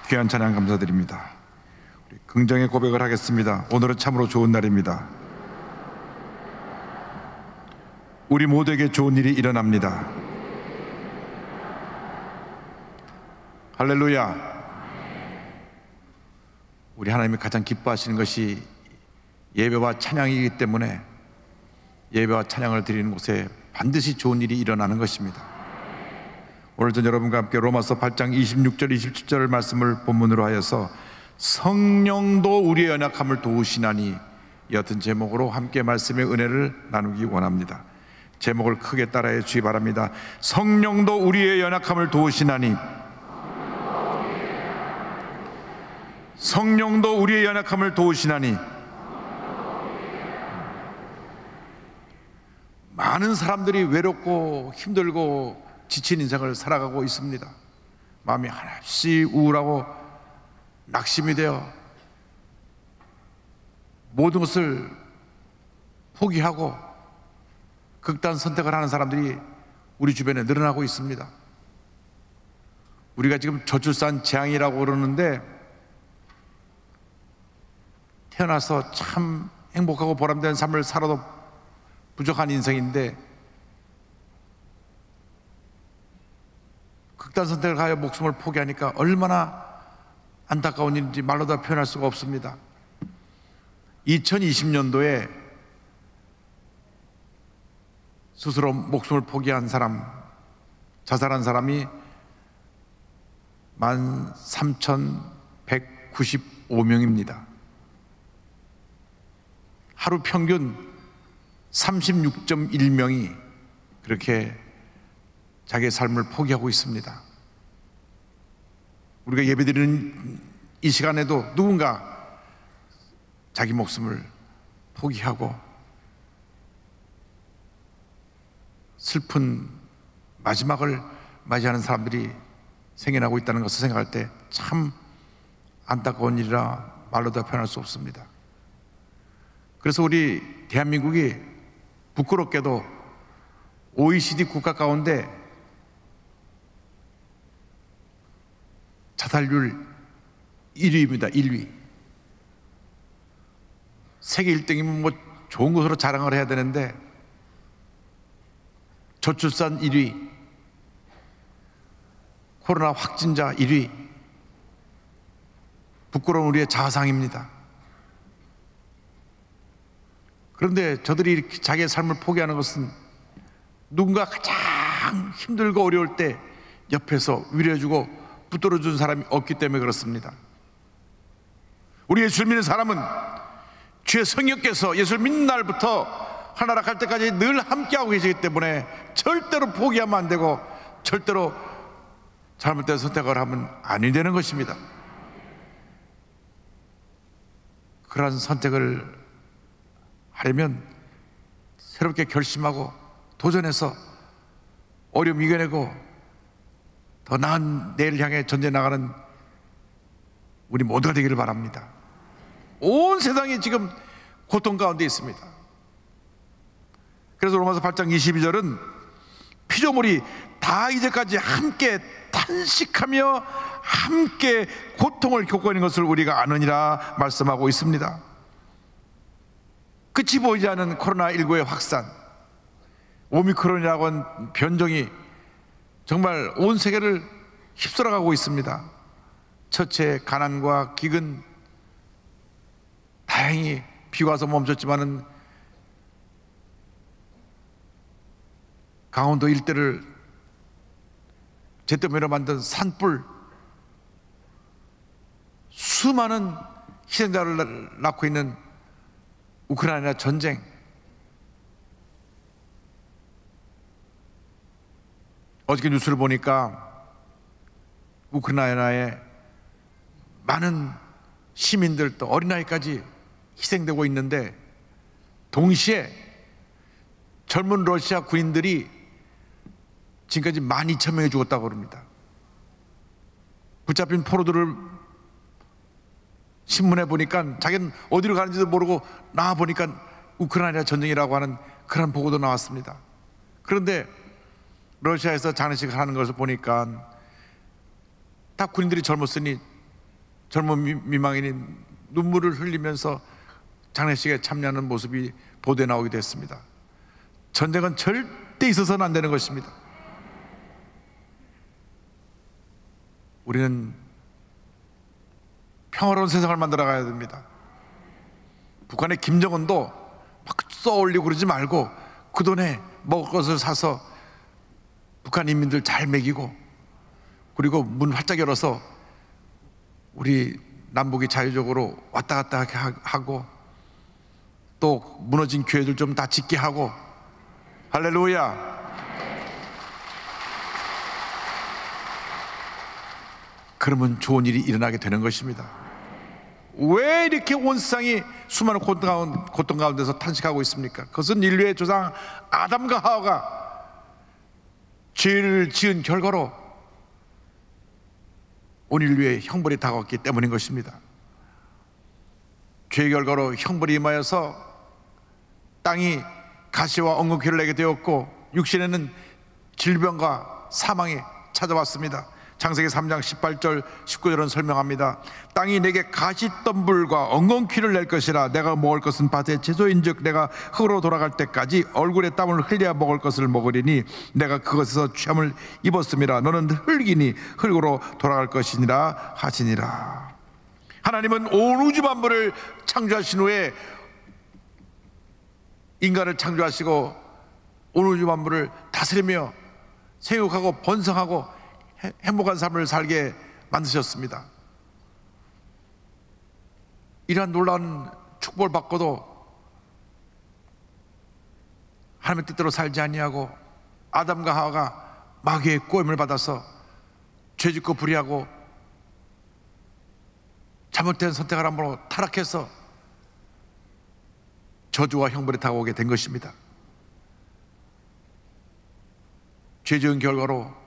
귀한 찬양 감사드립니다. 우리 긍정의 고백을 하겠습니다. 오늘은 참으로 좋은 날입니다. 우리 모두에게 좋은 일이 일어납니다. 할렐루야. 우리 하나님이 가장 기뻐하시는 것이 예배와 찬양이기 때문에 예배와 찬양을 드리는 곳에 반드시 좋은 일이 일어나는 것입니다. 오늘 전 여러분과 함께 로마서 8장 26절 27절 말씀을 본문으로 하여서 성령도 우리의 연약함을 도우시나니, 이 같은 제목으로 함께 말씀의 은혜를 나누기 원합니다. 제목을 크게 따라해 주시기 바랍니다. 성령도 우리의 연약함을 도우시나니, 성령도 우리의 연약함을 도우시나니. 많은 사람들이 외롭고 힘들고 지친 인생을 살아가고 있습니다. 마음이 한없이 우울하고 낙심이 되어 모든 것을 포기하고 극단 선택을 하는 사람들이 우리 주변에 늘어나고 있습니다. 우리가 지금 저출산 재앙이라고 그러는데, 태어나서 참 행복하고 보람된 삶을 살아도 부족한 인생인데 극단 선택을 하여 목숨을 포기하니까 얼마나 안타까운 일인지 말로 다 표현할 수가 없습니다. 2020년도에 스스로 목숨을 포기한 사람, 자살한 사람이 13,195명입니다. 하루 평균 36.1명이 그렇게 자기의 삶을 포기하고 있습니다. 우리가 예배드리는 이 시간에도 누군가 자기 목숨을 포기하고 슬픈 마지막을 맞이하는 사람들이 생겨나고 있다는 것을 생각할 때 참 안타까운 일이라 말로 다 표현할 수 없습니다. 그래서 우리 대한민국이 부끄럽게도 OECD 국가 가운데 자살률 1위입니다. 1위. 세계 1등이면 뭐 좋은 것으로 자랑을 해야 되는데, 저출산 1위, 코로나 확진자 1위, 부끄러운 우리의 자상입니다. 그런데 저들이 이렇게 자기의 삶을 포기하는 것은 누군가 가장 힘들고 어려울 때 옆에서 위로해주고 붙들어준 사람이 없기 때문에 그렇습니다. 우리 예수를 믿는 사람은 주의 성령께서 예수를 믿는 날부터 하나락할 때까지 늘 함께하고 계시기 때문에 절대로 포기하면 안 되고 절대로 잘못된 선택을 하면 아니 되는 것입니다. 그러한 선택을 하려면 새롭게 결심하고 도전해서 어려움 이겨내고 더 나은 내일을 향해 전진해 나가는 우리 모두가 되기를 바랍니다. 온 세상이 지금 고통 가운데 있습니다. 그래서 로마서 8장 22절은 피조물이 다 이제까지 함께 탄식하며 함께 고통을 겪고 있는 것을 우리가 아느니라 말씀하고 있습니다. 끝이 보이지 않는 코로나19의 확산, 오미크론이라고 하는 변종이 정말 온 세계를 휩쓸어가고 있습니다. 처체, 가난과 기근, 다행히 비가 와서 멈췄지만은 강원도 일대를 제때매로 만든 산불, 수많은 희생자를 낳고 있는 우크라이나 전쟁, 어저께 뉴스를 보니까 우크라이나에 많은 시민들 또 어린아이까지 희생되고 있는데, 동시에 젊은 러시아 군인들이 지금까지 12,000명이 죽었다고 합니다. 붙잡힌 포로들을 신문에 보니까 자기는 어디로 가는지도 모르고 나와 보니까 우크라이나 전쟁이라고 하는 그런 보고도 나왔습니다. 그런데 러시아에서 장례식을 하는 것을 보니까 다 군인들이 젊었으니 젊은 미망인이 눈물을 흘리면서 장례식에 참여하는 모습이 보도에 나오기도 했습니다. 전쟁은 절대 있어서는 안 되는 것입니다. 우리는 평화로운 세상을 만들어 가야 됩니다. 북한의 김정은도 막 쏘올리고 그러지 말고 그 돈에 먹을 것을 사서 북한 인민들 잘 먹이고, 그리고 문 활짝 열어서 우리 남북이 자유적으로 왔다 갔다 하고, 또 무너진 교회들 좀 다 짓게 하고, 할렐루야. 그러면 좋은 일이 일어나게 되는 것입니다. 왜 이렇게 온 세상이 수많은 고통 가운데서 탄식하고 있습니까? 그것은 인류의 조상 아담과 하와가 죄를 지은 결과로 온 인류의 형벌이 다가왔기 때문인 것입니다. 죄의 결과로 형벌이 임하여서 땅이 가시와 엉겅퀴를 내게 되었고, 육신에는 질병과 사망이 찾아왔습니다. 창세기 3장 18절 19절은 설명합니다. 땅이 내게 가시덤불과 엉겅퀴를 낼 것이라. 내가 먹을 것은 밭의 채소인즉 내가 흙으로 돌아갈 때까지 얼굴에 땀을 흘려야 먹을 것을 먹으리니 내가 그것에서 취함을 입었음이라. 너는 흙이니 흙으로 돌아갈 것이니라 하시니라. 하나님은 온 우주 만물을 창조하신 후에 인간을 창조하시고 온 우주 만물을 다스리며 생육하고 번성하고 행복한 삶을 살게 만드셨습니다. 이러한 놀라운 축복을 받고도 하나님의 뜻대로 살지 아니하고 아담과 하와가 마귀의 꼬임을 받아서 죄짓고 불의하고 잘못된 선택을 함으로 타락해서 저주와 형벌이 다가오게 된 것입니다. 죄 지은 결과로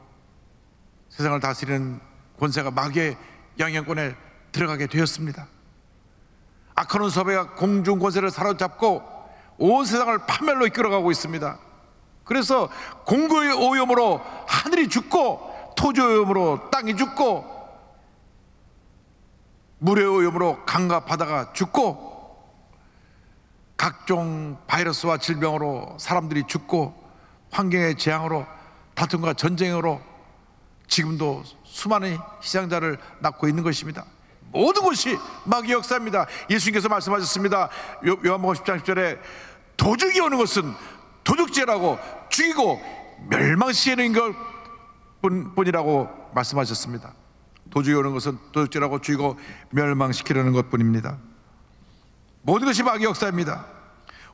세상을 다스리는 권세가 마귀의 영향권에 들어가게 되었습니다. 악한 섭외가 공중 권세를 사로잡고 온 세상을 파멸로 이끌어가고 있습니다. 그래서 공고의 오염으로 하늘이 죽고, 토지의 오염으로 땅이 죽고, 물의 오염으로 강과 바다가 죽고, 각종 바이러스와 질병으로 사람들이 죽고, 환경의 재앙으로 다툼과 전쟁으로 지금도 수많은 희생자를 낳고 있는 것입니다. 모든 것이 마귀의 역사입니다. 예수님께서 말씀하셨습니다. 요한복음 10장 10절에 도적이 오는 것은 도둑질하고 죽이고 멸망시키는 것 뿐이라고 말씀하셨습니다. 도적이 오는 것은 도둑질하고 죽이고 멸망시키려는 것뿐입니다. 모든 것이 마귀의 역사입니다.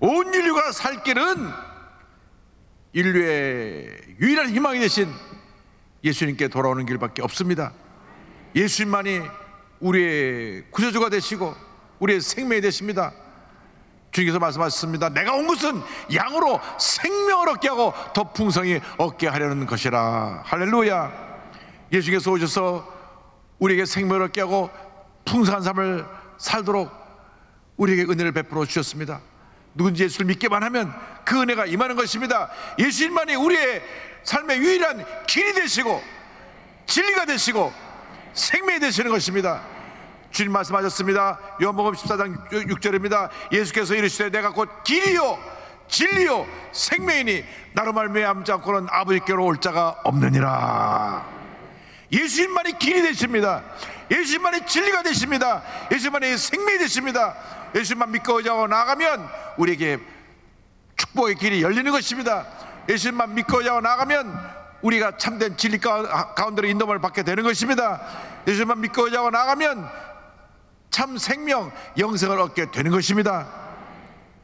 온 인류가 살 길은 인류의 유일한 희망이 되신 예수님께 돌아오는 길밖에 없습니다. 예수님만이 우리의 구세주가 되시고 우리의 생명이 되십니다. 주님께서 말씀하셨습니다. 내가 온 것은 양으로 생명을 얻게 하고 더 풍성히 얻게 하려는 것이라. 할렐루야. 예수님께서 오셔서 우리에게 생명을 얻게 하고 풍성한 삶을 살도록 우리에게 은혜를 베풀어 주셨습니다. 누군지 예수를 믿기만 하면 그 은혜가 임하는 것입니다. 예수님만이 우리의 삶의 유일한 길이 되시고 진리가 되시고 생명이 되시는 것입니다. 주님 말씀하셨습니다. 요한복음 14장 6절입니다. 예수께서 이르시되 내가 곧 길이요 진리요 생명이니 나로 말미암지 않고는 아버지께로 올 자가 없느니라. 예수님만이 길이 되십니다. 예수님만이 진리가 되십니다. 예수님만이 생명이 되십니다. 예수님만 믿고 의지하고 나아가면 우리에게 축복의 길이 열리는 것입니다. 예수님만 믿고 의지하고 나아가면 우리가 참된 진리 가운데로 인도를 받게 되는 것입니다. 예수님만 믿고 의지하고 나아가면 참 생명, 영생을 얻게 되는 것입니다.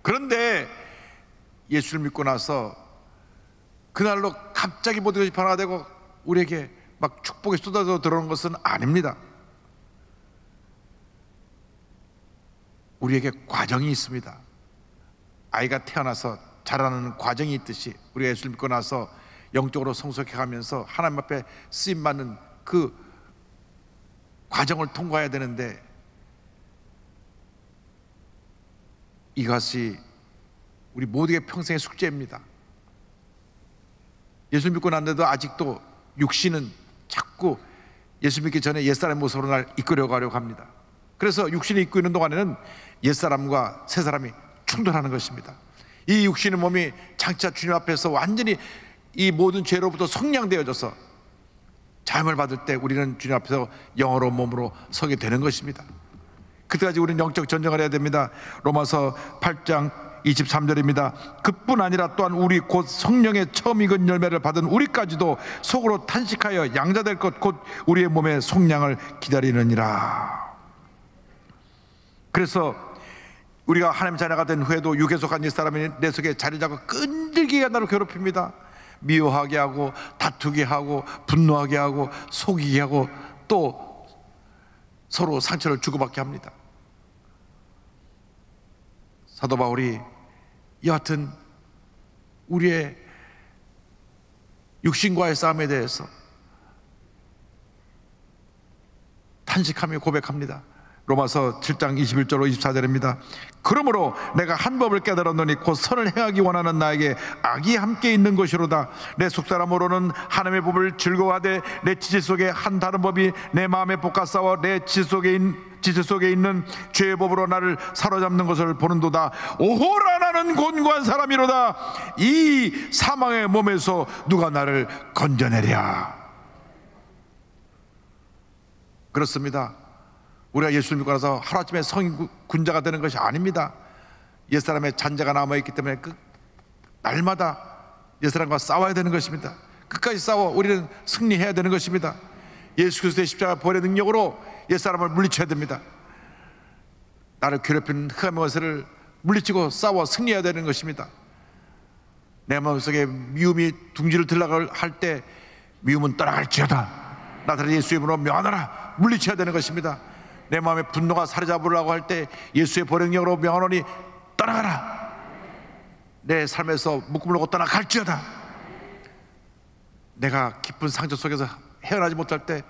그런데 예수를 믿고 나서 그날로 갑자기 모든 것이 변화되고 우리에게 막 축복이 쏟아져 들어오는 것은 아닙니다. 우리에게 과정이 있습니다. 아이가 태어나서 자라는 과정이 있듯이 우리가 예수를 믿고 나서 영적으로 성숙해가면서 하나님 앞에 쓰임받는 그 과정을 통과해야 되는데, 이것이 우리 모두의 평생의 숙제입니다. 예수를 믿고 났는데도 아직도 육신은 자꾸 예수 믿기 전에 옛사람의 모습으로 날 이끌어 가려고 합니다. 그래서 육신이 입고 있는 동안에는 옛사람과 새사람이 충돌하는 것입니다. 이 육신의 몸이 장차 주님 앞에서 완전히 이 모든 죄로부터 속량되어져서 자임을 받을 때 우리는 주님 앞에서 영어로 몸으로 서게 되는 것입니다. 그때까지 우리는 영적 전쟁을 해야 됩니다. 로마서 8장 23절입니다. 그뿐 아니라 또한 우리 곧 성령의 처음 익은 열매를 받은 우리까지도 속으로 탄식하여 양자될 것 곧 우리의 몸의 속량을 기다리느니라. 그래서 우리가 하나님 자녀가 된 후에도 육에 속한 옛사람이 내 속에 자리 잡고 끈질기게 나를 괴롭힙니다. 미워하게 하고 다투게 하고 분노하게 하고 속이게 하고 또 서로 상처를 주고받게 합니다. 사도 바울이 여하튼 우리의 육신과의 싸움에 대해서 탄식하며 고백합니다. 로마서 7장 21절로 24절입니다. 그러므로 내가 한 법을 깨달았노니 곧 선을 행하기 원하는 나에게 악이 함께 있는 것이로다. 내 속사람으로는 하나님의 법을 즐거워하되 내 지체 속에 한 다른 법이 내 마음에 볶아 싸워 내 지체 속에 있는 죄의 법으로 나를 사로잡는 것을 보는도다. 오호라 나는 곤고한 사람이로다. 이 사망의 몸에서 누가 나를 건져내랴. 그렇습니다. 우리가 예수를 믿고 나서 하루아침에 성인 군자가 되는 것이 아닙니다. 옛사람의 잔재가 남아있기 때문에 날마다 옛사람과 싸워야 되는 것입니다. 끝까지 싸워 우리는 승리해야 되는 것입니다. 예수 그리스도의 십자가 부활의 능력으로 옛사람을 물리쳐야 됩니다. 나를 괴롭히는 흑암의 원수를 물리치고 싸워 승리해야 되는 것입니다. 내 마음속에 미움이 둥지를 들락을 할 때 미움은 떠나갈지어다. 나더러 예수의 이름으로 명하노라. 물리쳐야 되는 것입니다. 내 마음에 분노가 사로잡으려고 할 때 예수의 보력력으로 명하노니 떠나가라. 내 삶에서 묶음을 떠나갈지어다. 내가 깊은 상처 속에서 헤어나지 못할 때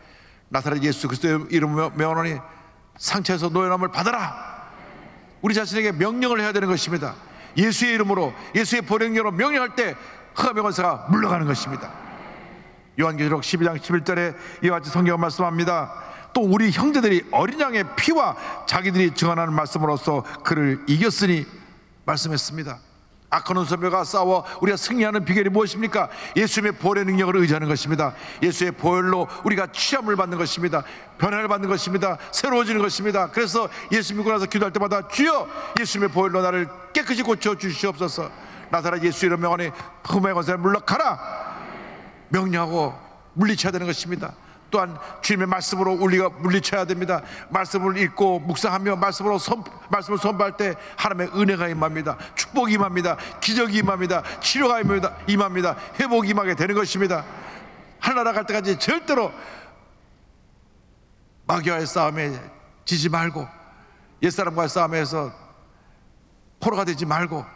나사렛 예수 그리스도의 이름으로 명하노니 상처에서 노연함을 받아라. 우리 자신에게 명령을 해야 되는 것입니다. 예수의 이름으로 예수의 보력력으로 명령할 때 흑암의 권세가 물러가는 것입니다. 요한계시록 12장 11절에 이와 같이 성경은 말씀합니다. 또 우리 형제들이 어린 양의 피와 자기들이 증언하는 말씀으로써 그를 이겼으니 말씀했습니다. 악한 원수들과 싸워 우리가 승리하는 비결이 무엇입니까? 예수님의 보혈의 능력을 의지하는 것입니다. 예수의 보혈로 우리가 취함을 받는 것입니다. 변화를 받는 것입니다. 새로워지는 것입니다. 그래서 예수 믿고 나서 기도할 때마다 주여 예수님의 보혈로 나를 깨끗이 고쳐 주시옵소서. 나사렛 예수 이름 명하니 흑암의 권세를 물러가라. 명령하고 물리쳐야 되는 것입니다. 또한 주님의 말씀으로 우리가 물리쳐야 됩니다. 말씀을 읽고 묵상하며 말씀을 선포할 때 하나님의 은혜가 임합니다. 축복이 임합니다. 기적이 임합니다. 치료가 임합니다. 회복이 임하게 되는 것입니다. 하늘나라 갈 때까지 절대로 마귀와의 싸움에 지지 말고 옛사람과의 싸움에서 포로가 되지 말고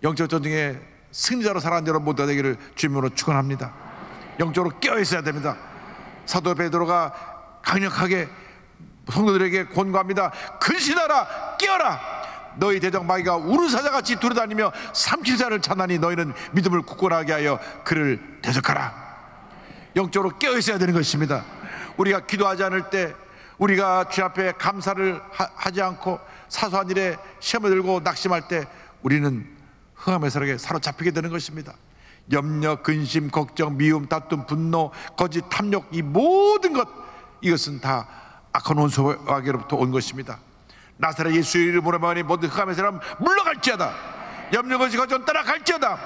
영적 전쟁에 승리자로 살아가는 여러분 모두가 되기를 주님으로 축원합니다. 영적으로 깨어 있어야 됩니다. 사도 베드로가 강력하게 성도들에게 권고합니다. 근신하라, 깨어라. 너희 대적 마귀가 우르사자같이 두루다니며 삼킬 자를 찾나니 너희는 믿음을 굳건하게 하여 그를 대적하라. 영적으로 깨어 있어야 되는 것입니다. 우리가 기도하지 않을 때, 우리가 주 앞에 감사를 하지 않고 사소한 일에 시험에 들고 낙심할 때 우리는 흑암의 세력에 사로잡히게 되는 것입니다. 염려, 근심, 걱정, 미움, 다툼, 분노, 거짓, 탐욕, 이 모든 것, 이것은 다 악한 원수에게로부터 온 것입니다. 나사렛 예수의 이름으로 말하니 모든 흑암의 사람 물러갈지어다. 염려, 거짓, 걱정 떠나갈지어다.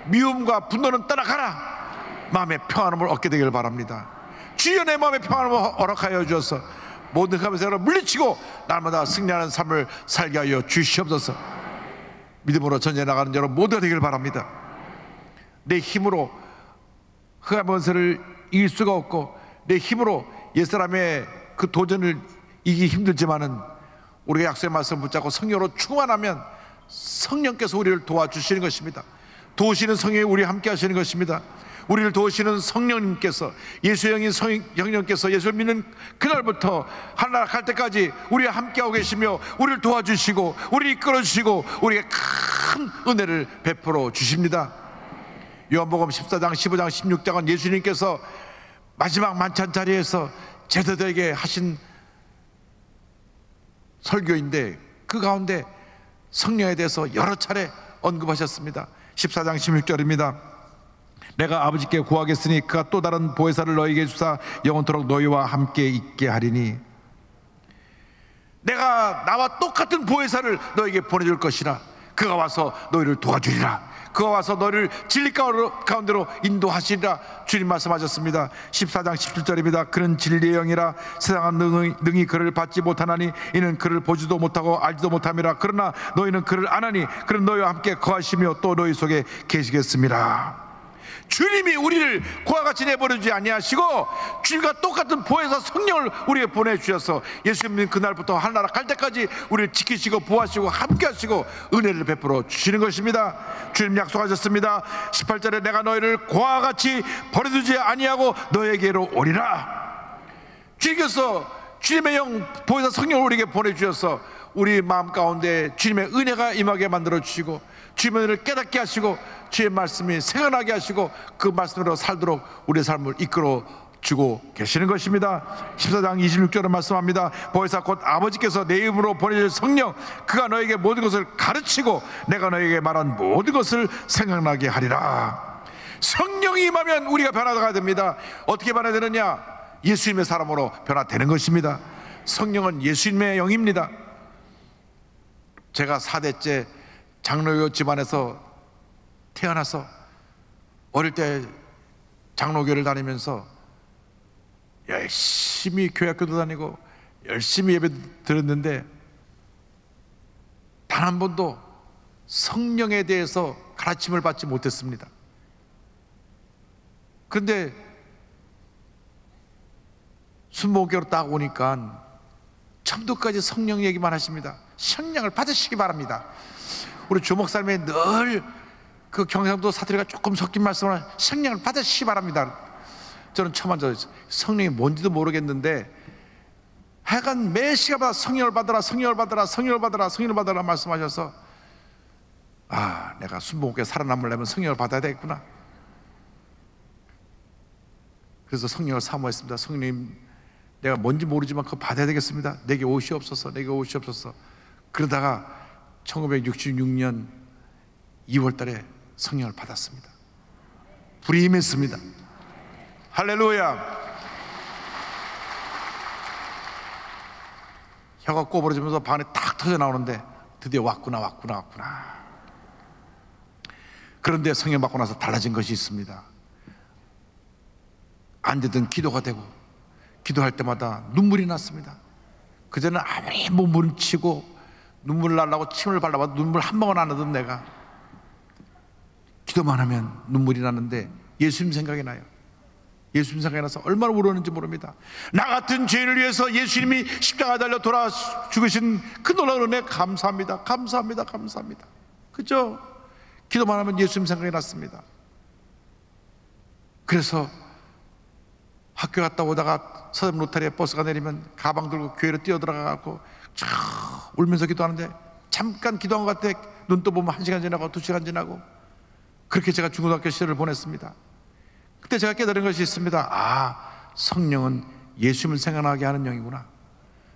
미움과 분노는 떠나가라. 마음의 평안함을 얻게 되기를 바랍니다. 주여 내 마음의 평안함을 허락하여 주셔서 모든 흑암의 사람을 물리치고 날마다 승리하는 삶을 살게 하여 주시옵소서. 믿음으로 전쟁에 나가는 여러분 모두가 되기를 바랍니다. 내 힘으로 흑암의 권세를 이길 수가 없고 내 힘으로 옛사람의 그 도전을 이기기 힘들지만은 우리가 약속의 말씀을 붙잡고 성령으로 충만하면 성령께서 우리를 도와주시는 것입니다. 도우시는 성령이 우리와 함께 하시는 것입니다. 우리를 도우시는 성령님께서, 예수의 영인 성령님께서 예수를 믿는 그날부터 하늘나라 갈 때까지 우리와 함께하고 계시며 우리를 도와주시고 우리를 이끌어주시고 우리에게 큰 은혜를 베풀어 주십니다. 요한복음 14장, 15장, 16장은 예수님께서 마지막 만찬 자리에서 제자들에게 하신 설교인데 그 가운데 성령에 대해서 여러 차례 언급하셨습니다. 14장 16절입니다. 내가 아버지께 구하겠으니 그가 또 다른 보혜사를 너희에게 주사 영원토록 너희와 함께 있게 하리니, 내가 나와 똑같은 보혜사를 너희에게 보내줄 것이라. 그가 와서 너희를 도와주리라. 그가 와서 너희를 진리 가운데로 인도하시리라. 주님 말씀하셨습니다. 14장 17절입니다. 그는 진리의 영이라 세상은 능히 그를 받지 못하나니 이는 그를 보지도 못하고 알지도 못함이라. 그러나 너희는 그를 아나니 그는 너희와 함께 거하시며 또 너희 속에 계시겠습니다. 주님이 우리를 그와 같이 내버려두지 아니하시고 주님과 똑같은 보혜사 성령을 우리에게 보내주셔서 예수님 그날부터 하늘나라 갈 때까지 우리를 지키시고 보호하시고 함께 하시고 은혜를 베풀어 주시는 것입니다. 주님 약속하셨습니다. 18절에 내가 너희를 그와 같이 버려두지 아니하고 너에게로 오리라. 주님께서 주님의 영 보혜사 성령을 우리에게 보내주셔서 우리 마음 가운데 주님의 은혜가 임하게 만들어 주시고 주님의 은혜를 깨닫게 하시고 주의 말씀이 생각나게 하시고 그 말씀으로 살도록 우리의 삶을 이끌어 주고 계시는 것입니다. 14장 26절은 말씀합니다. 보혜사 곧 아버지께서 내 이름으로 보내줄 성령, 그가 너에게 모든 것을 가르치고 내가 너에게 말한 모든 것을 생각나게 하리라. 성령이 임하면 우리가 변화가 됩니다. 어떻게 변화되느냐? 예수님의 사람으로 변화되는 것입니다. 성령은 예수님의 영입니다. 제가 4대째 장로교 집안에서 태어나서 어릴 때 장로교를 다니면서 열심히 교회학교도 다니고 열심히 예배 드렸는데 단 한 번도 성령에 대해서 가르침을 받지 못했습니다. 그런데 순복음교로 딱 오니까 처음부터까지 성령 얘기만 하십니다. 성령을 받으시기 바랍니다. 우리 주목사님이 늘 그 경상도 사투리가 조금 섞인 말씀을 성령을 받으시기 바랍니다. 저는 처음 앉아서 성령이 뭔지도 모르겠는데 하여간 매 시간마다 성령을 받으라, 성령을 받으라, 성령을 받으라, 성령을 받으라 말씀하셔서 아, 내가 순복음교회 살아남으려면 성령을 받아야 되겠구나. 그래서 성령을 사모했습니다. 성령님, 내가 뭔지 모르지만 그거 받아야 되겠습니다. 내게 오시옵소서, 내게 오시옵소서. 그러다가 1966년 2월 달에 성령을 받았습니다. 불이 임했습니다. 할렐루야. 혀가 꼬부러지면서 반에 탁 터져 나오는데 드디어 왔구나. 그런데 성령 받고 나서 달라진 것이 있습니다. 앉으든 기도가 되고 기도할 때마다 눈물이 났습니다. 그전에는 아무리 몸부림치고 눈물 날라고 침을 발라봐도 눈물 한 방울 안 나던 내가 기도만 하면 눈물이 나는데 예수님 생각이 나요. 예수님 생각이 나서 얼마나 울었는지 모릅니다. 나 같은 죄인을 위해서 예수님이 십자가에 달려 돌아 죽으신 그 놀라운 은혜 감사합니다. 감사합니다. 감사합니다. 그죠? 기도만 하면 예수님 생각이 났습니다. 그래서 학교 갔다 오다가 서점 로타리에 버스가 내리면 가방 들고 교회로 뛰어들어가고 쭉 울면서 기도하는데 잠깐 기도한 것 같아 눈 떠보면 1시간 지나고 2시간 지나고 그렇게 제가 중고등학교 시절을 보냈습니다. 그때 제가 깨달은 것이 있습니다. 아, 성령은 예수님을 생각나게 하는 영이구나.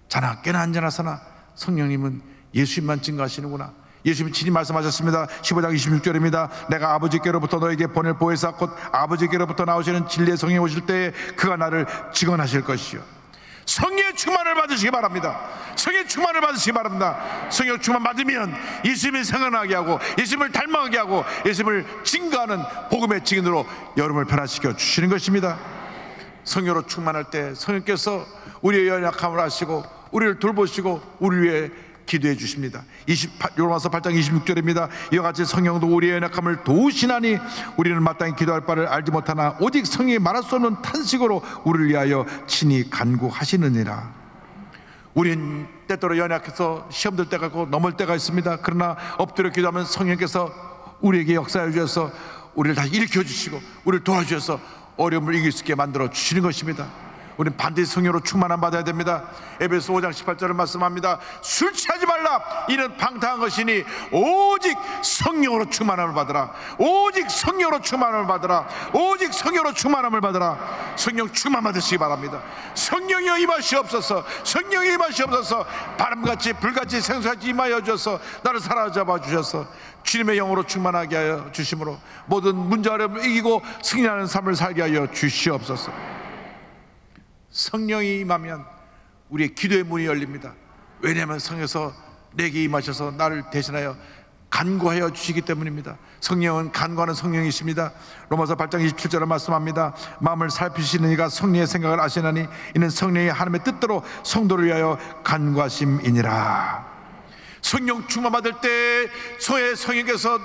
자나 깨나 앉아나서나 성령님은 예수님만 증거하시는구나. 예수님이 친히 말씀하셨습니다. 15장 26절입니다. 내가 아버지께로부터 너에게 보낼 보혜사 곧 아버지께로부터 나오시는 진리의 성령이 오실 때에 그가 나를 증언하실 것이요. 성령의 충만을 받으시기 바랍니다. 성령의 충만을 받으시기 바랍니다. 성령 충만 받으면 예수님을 생각나게 하고 예수님을 닮아가게 하고 예수님을 증거하는 복음의 증인으로 여러분을 변화시켜 주시는 것입니다. 성령으로 충만할 때 성령께서 우리의 연약함을 아시고 우리를 돌보시고 우리 위해 기도해 주십니다. 요로마서 8장 26절입니다. 이와 같이 성령도 우리의 연약함을 도우시나니 우리는 마땅히 기도할 바를 알지 못하나 오직 성령이 말할 수 없는 탄식으로 우리를 위하여 친히 간구하시느니라. 우린 때때로 연약해서 시험 들 때가 있고 넘을 때가 있습니다. 그러나 엎드려 기도하면 성령께서 우리에게 역사해 주셔서 우리를 다시 일으켜 주시고 우리를 도와주셔서 어려움을 이길 수 있게 만들어 주시는 것입니다. 우리는 반드시 성령으로 충만함 받아야 됩니다. 에베소 5장 18절을 말씀합니다. 술 취하지 말라. 이는 방탕한 것이니 오직 성령으로 충만함을 받으라. 오직 성령으로 충만함을 받으라. 오직 성령으로 충만함을 받으라. 성령 충만 받으시기 바랍니다. 성령이여 임하시옵소서. 성령이 임하시옵소서. 바람같이 불같이 생수같이 임하여 주셔서 나를 사로잡아 주셔서 주님의 영으로 충만하게 하여 주심으로 모든 문제 어려움을 이기고 승리하는 삶을 살게 하여 주시옵소서. 성령이 임하면 우리의 기도의 문이 열립니다. 왜냐하면 성령에서 내게 임하셔서 나를 대신하여 간구하여 주시기 때문입니다. 성령은 간구하는 성령이십니다. 로마서 8장 27절을 말씀합니다. 마음을 살피시는 이가 성령의 생각을 아시나니 이는 성령이 하나님의 뜻대로 성도를 위하여 간구하심이니라. 성령 충만 받을 때 성령께서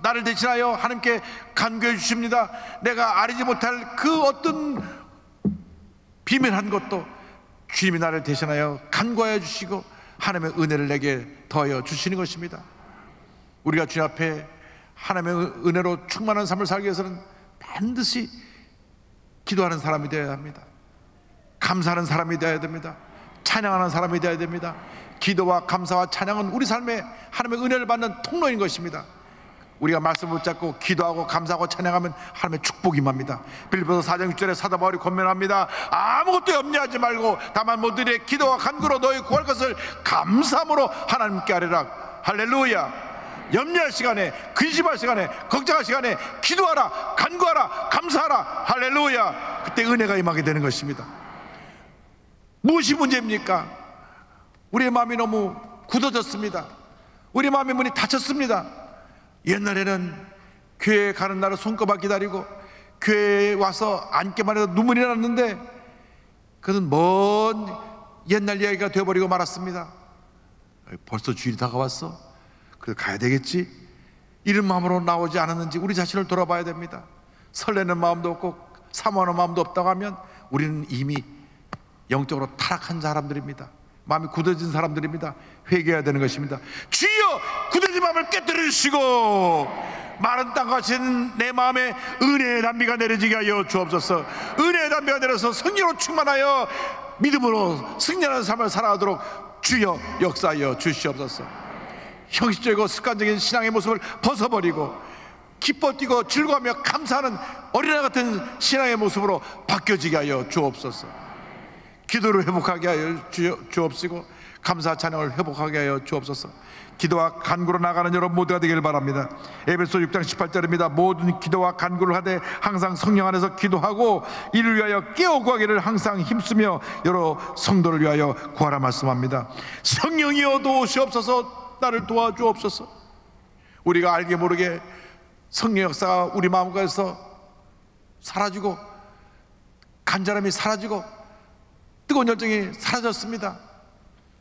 나를 대신하여 하나님께 간구해 주십니다. 내가 알지 못할 그 어떤 비밀한 것도 주님이 나를 대신하여 간구하여 주시고 하나님의 은혜를 내게 더하여 주시는 것입니다. 우리가 주님 앞에 하나님의 은혜로 충만한 삶을 살기 위해서는 반드시 기도하는 사람이 되어야 합니다. 감사하는 사람이 되어야 됩니다. 찬양하는 사람이 되어야 됩니다. 기도와 감사와 찬양은 우리 삶에 하나님의 은혜를 받는 통로인 것입니다. 우리가 말씀을 붙잡고 기도하고 감사하고 찬양하면 하나님의 축복이 임합니다. 빌립보서 4장 6절에 사도 바울이 권면합니다. 아무것도 염려하지 말고 다만 모두의 기도와 간구로 너희 구할 것을 감사함으로 하나님께 아뢰라. 할렐루야. 염려할 시간에, 근심할 시간에, 걱정할 시간에 기도하라, 간구하라, 감사하라. 할렐루야. 그때 은혜가 임하게 되는 것입니다. 무엇이 문제입니까? 우리의 마음이 너무 굳어졌습니다. 우리의 마음의 문이 닫혔습니다. 옛날에는 교회에 가는 날을 손꼽아 기다리고 교회에 와서 앉기만 해도 눈물이 났는데 그것은 먼 옛날 이야기가 되어버리고 말았습니다. 벌써 주일이 다가왔어? 그래도 가야 되겠지? 이런 마음으로 나오지 않았는지 우리 자신을 돌아봐야 됩니다. 설레는 마음도 없고 사모하는 마음도 없다고 하면 우리는 이미 영적으로 타락한 사람들입니다. 마음이 굳어진 사람들입니다. 회개해야 되는 것입니다. 주여 굳어진 마음을 깨뜨려 주시고 마른 땅같이 내 마음에 은혜의 단비가 내려지게 하여 주옵소서. 은혜의 단비가 내려서 성령으로 충만하여 믿음으로 승리하는 삶을 살아가도록 주여 역사하여 주시옵소서. 형식적이고 습관적인 신앙의 모습을 벗어버리고 기뻐 뛰고 즐거워하며 감사하는 어린아이 같은 신앙의 모습으로 바뀌어지게 하여 주옵소서. 기도를 회복하게 하여 주옵시고 감사 찬양을 회복하게 하여 주옵소서. 기도와 간구로 나가는 여러분 모두가 되기를 바랍니다. 에베소 6장 18절입니다. 모든 기도와 간구를 하되 항상 성령 안에서 기도하고 이를 위하여 깨어 구하기를 항상 힘쓰며 여러 성도를 위하여 구하라 말씀합니다. 성령이여 도우시옵소서. 나를 도와주옵소서. 우리가 알게 모르게 성령 역사가 우리 마음가에서 사라지고 간절함이 사라지고 뜨거운 열정이 사라졌습니다.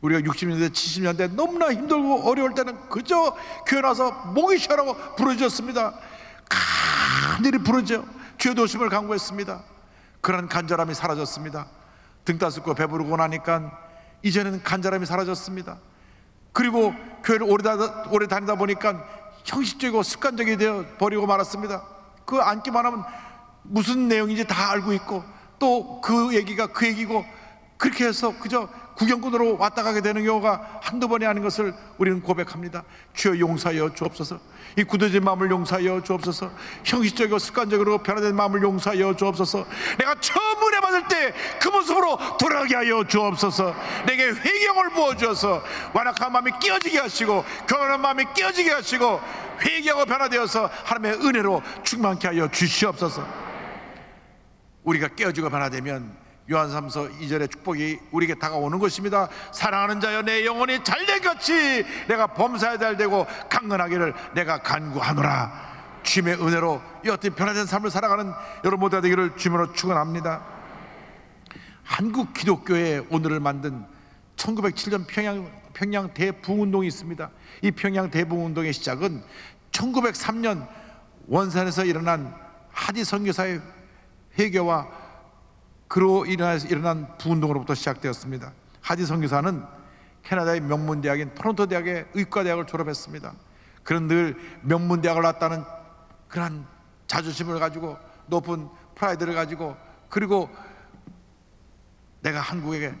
우리가 60년대 70년대 너무나 힘들고 어려울 때는 그저 교회 나서 목이 쉬어라고 부르짖었습니다. 간절히 부르짖어 주의 도우심을 간구했습니다. 그런 간절함이 사라졌습니다. 등 따숩고 배부르고 나니까 이제는 간절함이 사라졌습니다. 그리고 교회를 오래 다니다 보니까 형식적이고 습관적이 되어 버리고 말았습니다. 그 앉기만 하면 무슨 내용인지 다 알고 있고 또 그 얘기가 그 얘기고 그렇게 해서 그저 구경꾼으로 왔다 가게 되는 경우가 한두 번이 아닌 것을 우리는 고백합니다. 주여 용서하여 주옵소서. 이 굳어진 마음을 용서하여 주옵소서. 형식적이고 습관적으로 변화된 마음을 용서하여 주옵소서. 내가 처음 은혜 받을 때 그 모습으로 돌아가게 하여 주옵소서. 내게 회개형을 부어주어서 완악한 마음이 깨어지게 하시고 교만한 마음이 깨어지게 하시고 회개하고 변화되어서 하나님의 은혜로 충만케 하여 주시옵소서. 우리가 깨어지고 변화되면 요한삼서 2절의 축복이 우리에게 다가오는 것입니다. 사랑하는 자여 내 영혼이 잘되같이 내가 범사에 잘되고 강건하기를 내가 간구하노라. 주님의 은혜로 이 어떤 변화된 삶을 살아가는 여러분 모두가 되기를 주님으로 축원합니다. 한국 기독교의 오늘을 만든 1907년 평양 대부흥운동이 있습니다. 이 평양 대부흥운동의 시작은 1903년 원산에서 일어난 하디 선교사의 회개와 그로 인해서 일어난 부운동으로부터 시작되었습니다. 하디 선교사는 캐나다의 명문대학인 토론토 대학의 의과대학을 졸업했습니다. 그런 늘 명문대학을 나왔다는 그런 자존심을 가지고 높은 프라이드를 가지고 그리고 내가 한국에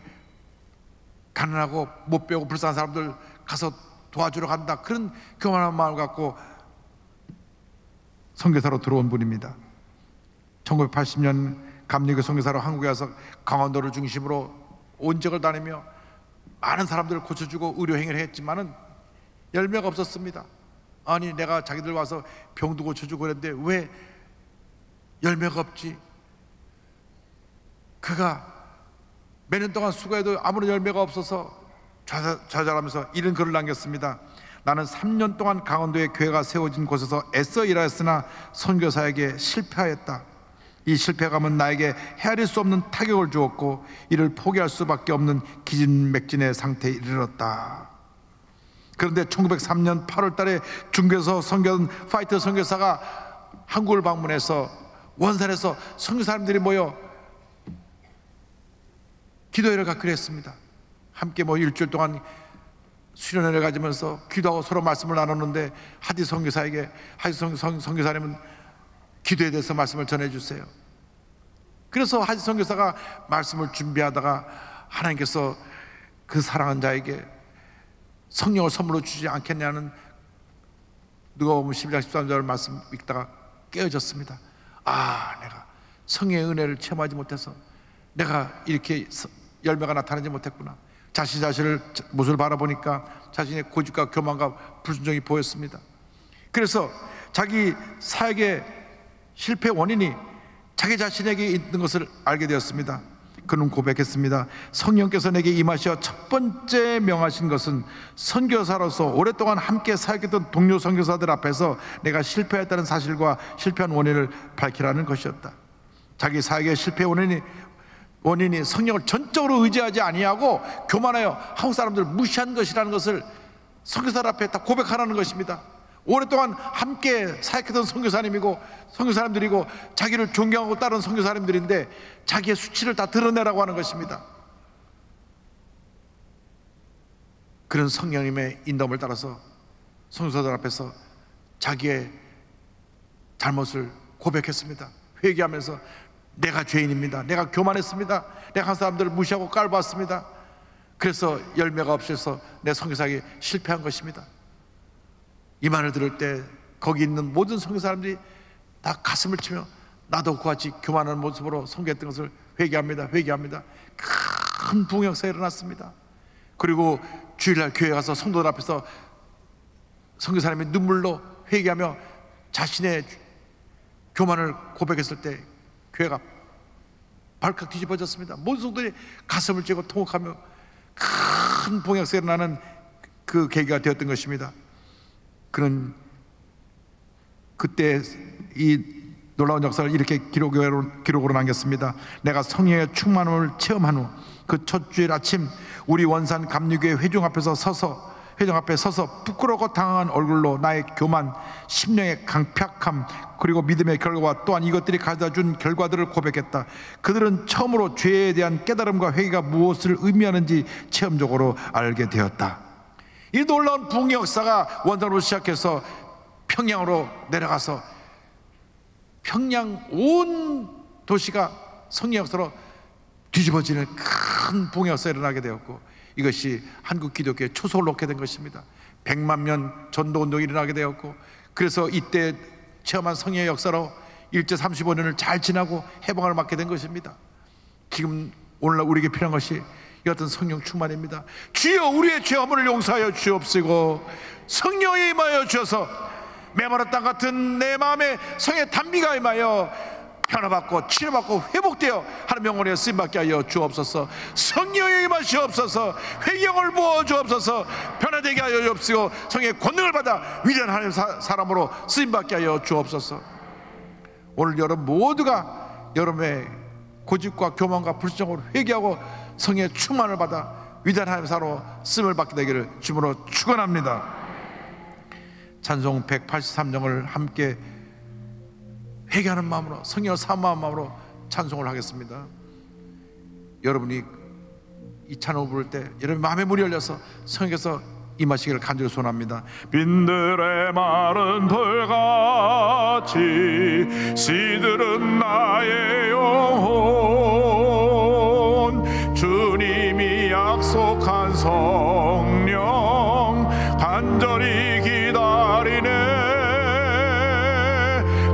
가난하고 못 배우고 불쌍한 사람들 가서 도와주러 간다, 그런 교만한 마음을 갖고 선교사로 들어온 분입니다. 1980년 감리교 선교사로 한국에 와서 강원도를 중심으로 온 지역을 다니며 많은 사람들을 고쳐주고 의료 행위를 했지만은 열매가 없었습니다. 아니, 내가 자기들 와서 병도 고쳐주고 그랬는데 왜 열매가 없지? 그가 몇 년 동안 수고해도 아무런 열매가 없어서 좌절하면서 이런 글을 남겼습니다. 나는 3년 동안 강원도에 교회가 세워진 곳에서 애써 일하였으나 선교사에게 실패하였다. 이 실패감은 나에게 헤아릴 수 없는 타격을 주었고 이를 포기할 수밖에 없는 기진맥진의 상태에 이르렀다. 그런데 1903년 8월 달에 중국에서 선교한 파이터 선교사가 한국을 방문해서 원산에서 선교사님들이 모여 기도회를 갖기로 했습니다. 함께 일주일 동안 수련회를 가지면서 기도하고 서로 말씀을 나눴는데 하디 선교사에게, 하디 선교사님은 기도에 대해서 말씀을 전해주세요. 그래서 하디 선교사가 말씀을 준비하다가 하나님께서 그 사랑한 자에게 성령을 선물로 주지 않겠냐는 누가복음 12장 13절 말씀 읽다가 깨어졌습니다. 아, 내가 성령의 은혜를 체험하지 못해서 내가 이렇게 열매가 나타나지 못했구나. 자신을 모습을 바라보니까 자신의 고집과 교만과 불순종이 보였습니다. 그래서 자기 사역의 실패 원인이 자기 자신에게 있는 것을 알게 되었습니다. 그는 고백했습니다. 성령께서 내게 임하시어 첫 번째 명하신 것은 선교사로서 오랫동안 함께 사역했던 동료 선교사들 앞에서 내가 실패했다는 사실과 실패한 원인을 밝히라는 것이었다. 자기 사역의 실패 원인이 성령을 전적으로 의지하지 아니하고 교만하여 한국 사람들을 무시한 것이라는 것을 선교사들 앞에 다 고백하라는 것입니다. 오랫동안 함께 사역했던 선교사님이고 선교사님들이고 자기를 존경하고 따르는 선교사님들인데 자기의 수치를 다 드러내라고 하는 것입니다. 그런 성령님의 인도함을 따라서 선교사들 앞에서 자기의 잘못을 고백했습니다. 회개하면서 내가 죄인입니다. 내가 교만했습니다. 내가 한 사람들을 무시하고 깔보았습니다. 그래서 열매가 없어서 내 선교사에게 실패한 것입니다. 이 말을 들을 때 거기 있는 모든 선교 사람들이 다 가슴을 치며 나도 그같이 교만한 모습으로 선교했던 것을 회개합니다. 큰 부흥 역사가 일어났습니다. 그리고 주일날 교회 가서 성도들 앞에서 선교 사람이 눈물로 회개하며 자신의 교만을 고백했을 때 교회가 발칵 뒤집어졌습니다. 모든 성도들이 가슴을 찌고 통곡하며 큰 부흥 역사가 일어나는 그 계기가 되었던 것입니다. 그는 그때 이 놀라운 역사를 이렇게 기록으로 남겼습니다. 내가 성령의 충만함을 체험한 후 그 첫 주일 아침 우리 원산 감리교회 회중 앞에 서서 부끄럽고 당황한 얼굴로 나의 교만, 심령의 강팍함, 그리고 믿음의 결과와 또한 이것들이 가져다준 결과들을 고백했다. 그들은 처음으로 죄에 대한 깨달음과 회개가 무엇을 의미하는지 체험적으로 알게 되었다. 이 놀라운 부흥 역사가 원산으로 시작해서 평양으로 내려가서 평양 온 도시가 성령 역사로 뒤집어지는 큰 부흥 역사가 일어나게 되었고 이것이 한국 기독교의 초석을 놓게 된 것입니다. 100만 년 전도운동이 일어나게 되었고 그래서 이때 체험한 성령의 역사로 일제 35년을 잘 지나고 해방을 맞게 된 것입니다. 지금 오늘날 우리에게 필요한 것이 이 같은 성령 충만입니다. 주여 우리의 죄 허물을 용서하여 주옵시고 성령이 임하여 주셔서 메마른 땅 같은 내 마음에 성의 단비가 임하여 변화받고 치료받고 회복되어 하나님 영혼에 쓰임받게 하여 주옵소서. 성령이 임하시옵소서. 회경을 부어 주옵소서. 변화되게 하여 주옵시고 성의 권능을 받아 위대한 하나님 사람으로 쓰임받게 하여 주옵소서. 오늘 여러분 모두가 여러분의 고집과 교만과 불순종으로 회개하고 성의 충만을 받아 위대한 하나님 사람으로 쓰임을 받게 되기를 주님으로 축원합니다. 찬송 183장을 함께 회개하는 마음으로 성령을 사모하는 마음으로 찬송을 하겠습니다. 여러분이 이 찬송을 부를 때 여러분 마음에 물이 열려서 성령께서 임하시기를 간절히 소원합니다. 빈들의 마른 돌같이 시들은 나의 영혼 약속한 성령 간절히 기다리네.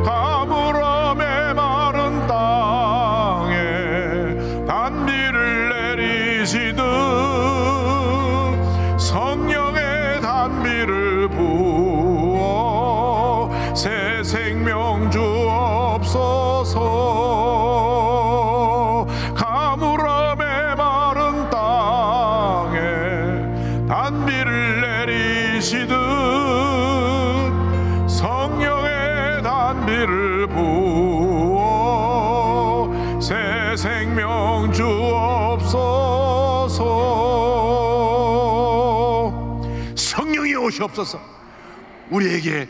가물어 메마른 땅에 단비를 내리시듯 성령의 단비를 부어 새 생명 주옵소서. 가물어 메마른 땅에 단비를 내리시듯 성령의 단비를 부어 새 생명 주옵소서. 성령이 오시옵소서. 우리에게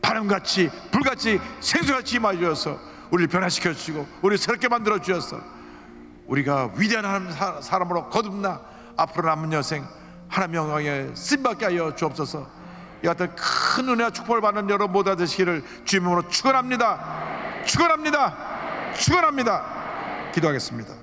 바람같이 불같이 생수같이 임하셔서 우리를 변화시켜 주시고 우리를 새롭게 만들어 주셔서 우리가 위대한 하나님 사람으로 거듭나 앞으로 남은 여생 하나님 영광에 쓰임받게 하여 주옵소서. 이 같은 큰 은혜와 축복을 받는 여러분 모두 되시기를 주님으로 축원합니다. 축원합니다. 축원합니다. 기도하겠습니다.